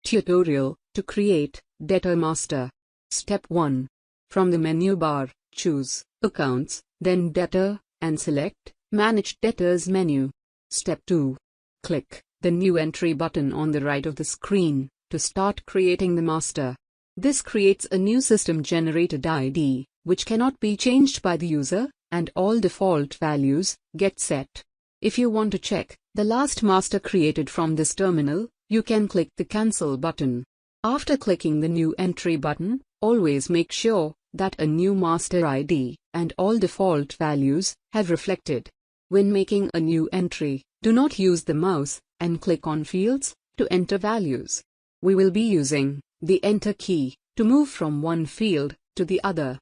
Tutorial to create Debtor Master. Step 1. From the menu bar, choose Accounts, then Debtor, and select Manage Debtors menu. Step 2. Click the New Entry button on the right of the screen to start creating the master. This creates a new system-generated ID, which cannot be changed by the user, and all default values get set. If you want to check the last master created from this terminal, you can click the Cancel button. After clicking the New Entry button, always make sure that a new master ID and all default values have reflected. When making a new entry, do not use the mouse and click on fields to enter values. We will be using the Enter key to move from one field to the other.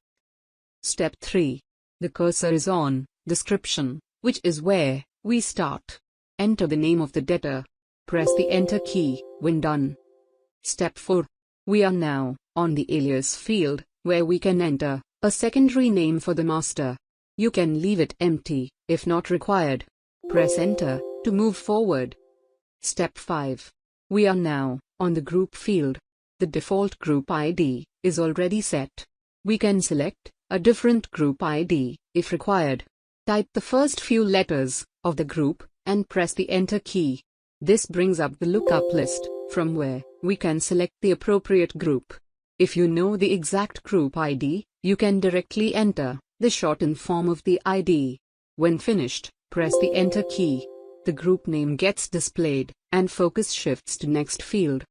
Step 3. The cursor is on Description, which is where we start. Enter the name of the debtor. Press the Enter key when done. Step 4. We are now on the Alias field, where we can enter a secondary name for the master. You can leave it empty if not required. Press Enter to move forward. Step 5. We are now on the Group field. The default group ID is already set. We can select a different group ID if required. Type the first few letters of the group and press the Enter key. This brings up the lookup list from where we can select the appropriate group. If you know the exact group ID, you can directly enter the shortened form of the ID. When finished, press the Enter key. The group name gets displayed, and focus shifts to next field.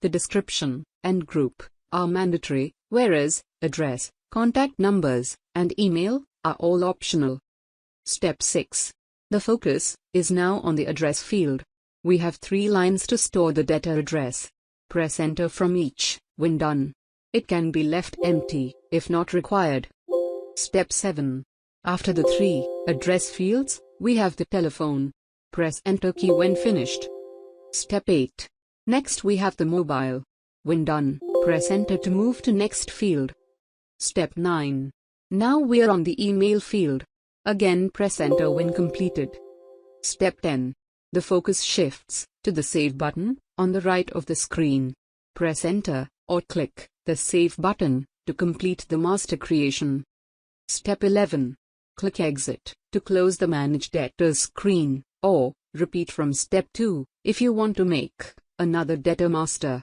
The description and group are mandatory, whereas address, contact numbers, and email are all optional. Step 6. The focus is now on the Address field. We have 3 lines to store the debtor address. Press Enter from each when done. It can be left empty if not required. Step 7. After the 3 address fields, we have the telephone. Press Enter key when finished. Step 8. Next we have the mobile. When done, press Enter to move to next field. Step 9. Now we are on the email field. Again press Enter when completed. Step 10. The focus shifts to the Save button on the right of the screen. Press Enter or click the Save button to complete the master creation. Step 11. Click Exit to close the Manage Debtors screen, or repeat from Step 2 if you want to make another debtor master.